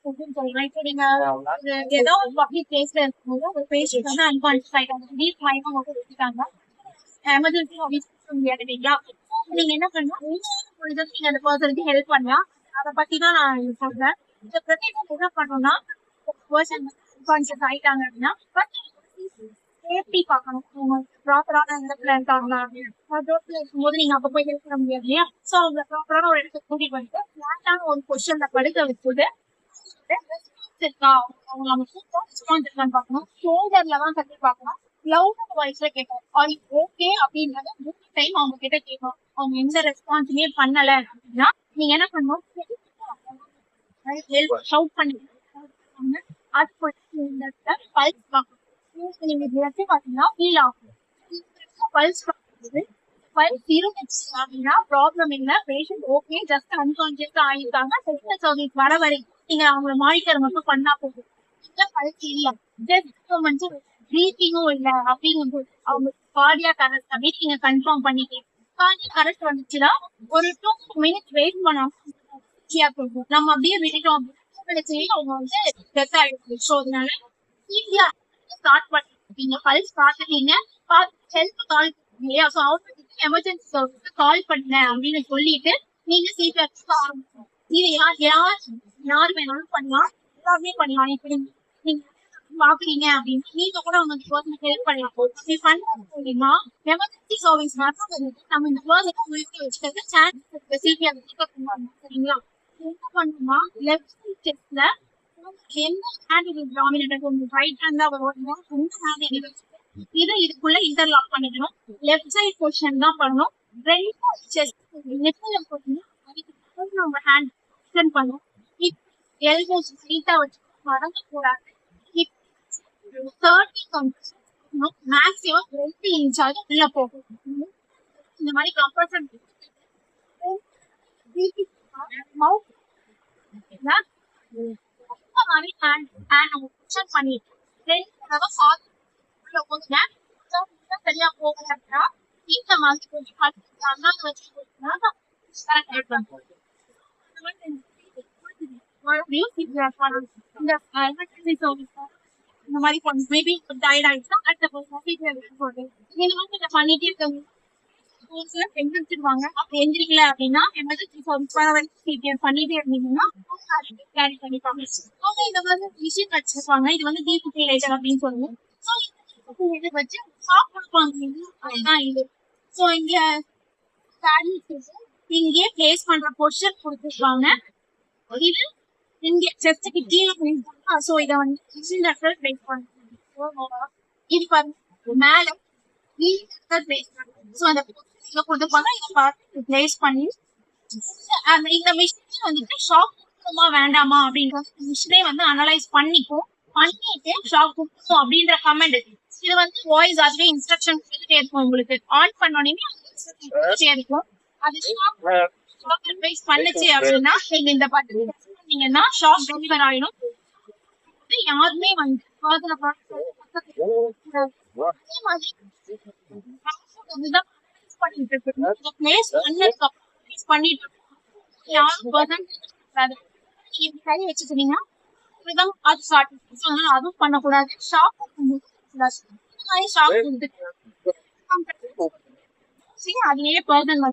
ஃபுட்ன்னு சொல்லலாம். இப்போ நீங்க ஏதோ ஒரு பப்ளிக் பிளேஸ்ல இருக்கும்போது ஒரு பேஷண்ட் வந்து அன்கான்ஷியஸ் ஆயிட்டாங்க. திடீர் மயக்கம் போட்டு விட்டுட்டாங்க. எமர்ஜென்சி ஆஃபீஸ் முடியாது இல்லைங்களா? நீங்க என்ன பண்ணலாம், முடிஞ்சது நீங்க அந்த பர்சனுக்கு ஹெல்ப் பண்ணலாம். அதை பத்தி தான் நான் சொல்றேன். இந்த பிரச்சனை என்ன பண்ணணும்னா, பர்சன் அன்கான்ஷியஸ் ஆயிட்டாங்க அப்படின்னா சேஃப்டி பார்க்கணும். அவங்க ப்ராப்பரான இடத்துல இருக்காங்களா ரோட்ல இருக்கும்போது நீங்க அப்ப போய் ஹெல்ப் பண்ண முடியாது இல்லையா? சோ அவங்க ப்ராப்பரான ஒரு இடத்துக்கு கூட்டிட்டு வந்துட்டு ஃபிளாட்டான ஒரு பொசிஷன்ல படுக்க வச்சுட்டு இருக்கா அவங்க நம்ம ரெஸ்பான்ஸ் இருக்கான்னு பார்க்கணும். ஷோல்டர்ல தான் தட்டி பார்க்கணும். லவுட் வாய்ஸ்ல கேட்கணும். ஆர் ஓகே அப்படின்றத 3 டைம் அவங்க கிட்ட கேட்கணும். அவங்க எந்த ரெஸ்பான்ஸுமே பண்ணல அப்படின்னா நீங்க என்ன பண்ணணும், ஹெல்ப் ஷவுட் பண்ணி அது பல்ஸ் பார்க்கணும். நீங்க பாத்தீங்கன்னா ஃபீல் ஆகும். பல்ஸ் பல்ஸ் இருந்துச்சு அப்படின்னா ப்ராப்ளம் இல்ல, பேஷண்ட் ஓகே, ஜஸ்ட் அன்கான்சியஸா ஆயிருக்காங்க. ஹெல்த் சர்வீஸ் வர வரைக்கும் நீங்க அவங்கள மானிட்டர் மட்டும் பண்ணா போதும். பல்ஸ் இல்ல, ஜஸ்ட் பிரீத்திங்கும் இல்ல அப்படின்னு அவங்க கார்டியாக் அரெஸ்ட் அப்படின்னு நீங்க கன்ஃபார்ம் பண்ணிக்கலாம். கார்டியாக் அரெஸ்ட் வந்துச்சுன்னா ஒரு 2 minutes வெயிட் பண்ணலாம். நம்ம அப்படியே விட்டுட்டோம் அப்படின்னா அவங்க வந்து டெத் ஆயிடுச்சு. ஸோ அதனால ஈஸியா ஸ்டார்ட் பண்ணிட்டீங்க, பல்ஸ் பார்த்துட்டீங்க, ஹெல்ப் கால் இல்லையா? ஸோ அவங்களுக்கு எமர்ஜென்சி சர்வீஸ் கால் பண்ணேன் அப்படின்னு சொல்லிட்டு நீங்க சிபிஆர் ஆரம்பிக்கணும். இது யார் வேணாலும் பண்ணலாம், எல்லாருமே பண்ணலாம். இப்படி நீங்க பாக்குறீங்க அப்படின்னு நீங்க கூட உங்களுக்கு பர்சனுக்கு ஹெல்ப் பண்ணலாம். அப்படி பண்றது மூலியமா எமர்ஜென்சி சர்வீஸ் மட்டும் நம்ம இந்த பர்சனை உயிர்த்து வச்சுக்கிறது சான்ஸ் இருக்கு. சிபிஆர் சரிங்களா? என்ன பண்ணுமா, லெஃப்ட் சைட் செஸ்ட்ல எந்த ஹேண்ட் டாமினேட் உங்க ரைட் ஹேண்ட் தான் வரும், எந்த ஹேண்ட் இது இதுக்குள்ள இன்டர்லாக் பண்ணிக்கணும். லெஃப்ட் சைட் பொசிஷன் தான் பண்ணணும். ரெண்டு செஸ்ட் நெக்ல போட்டீங்கன்னா உங்க ஹேண்ட் எக்ஸ்டெண்ட் பண்ணும். எல்போஸ் ஸ்ட்ரைட்டா வச்சு மடங்க கூடாது. 30 கவுண்ட்ஸ் மேக்ஸிமம் 2 இன்ச்சாவது உள்ள போகும். இந்த மாதிரி கம்பல்சன் மவுத் மாதிரி ஹேண்ட் பண்ணிட்டு 2 தடவை உள்ள போதுங்க. சரியா போகலன்னா இந்த மாதிரி கொஞ்சம் வச்சு இந்த எமர்ஜென்சி சர்வீஸ் இந்த மாதிரி மேபி டயர்ட் ஆயிடுச்சுன்னா அடுத்த போட்டு இந்த மாதிரி இதை பண்ணிட்டே இருக்காங்க. எந்திரிச்சிருவாங்க. அப்படி எந்திரிக்கல அப்படின்னா எமர்ஜென்சி சர்வீஸ் வர வரைக்கும் சிபிஆர் பண்ணிட்டே இருந்தீங்கன்னா கேரி பண்ணிப்பாங்க. அவங்க இந்த மாதிரி மிஷின் வச்சிருப்பாங்க. இது வந்து டீஃபிபிரிலேட்டர் அப்படின்னு சொல்லுவோம். ஸோ இதை வச்சு ஷாக் கொடுப்பாங்க. அதுதான் இது. ஸோ இங்க இங்கே பிளேஸ் பண்ற பொசிஷன் கொடுத்துருப்பாங்க. இது இங்க செஸ்டுக்கு கீழே. ஸோ இதை வந்து பிளேஸ் பண்ணுவாங்க. இது பாருங்க மேல பிளேஸ் பண்ணுவாங்க. ஸோ அந்த கொடுத்துருப்பாங்க. இதை பார்த்து பிளேஸ் பண்ணி இந்த மிஷினே வந்துட்டு ஷாக் கொடுக்கணுமா வேண்டாமா அப்படின்ற மிஷினே வந்து அனலைஸ் பண்ணிக்கும். பண்ணிட்டு ஷாக் கொடுக்கணும் அப்படின்ற கமெண்ட் இது வந்து வாய்ஸ் அதுவே இன்ஸ்ட்ரக்ஷன் கொடுத்துட்டே இருக்கும். உங்களுக்கு ஆன் பண்ணோடனே இருக்கும். அது ஷாக் அட்வைஸ் பண்ணுச்சு அப்படின்னா நீங்க இந்த பட்டன் பண்ணீங்கன்னா ஷாக் டெலிவர் ஆயிடும். யாருமே வந்து அதுவும் பண்ணக்கூடாது. அதுலயே பர்சன்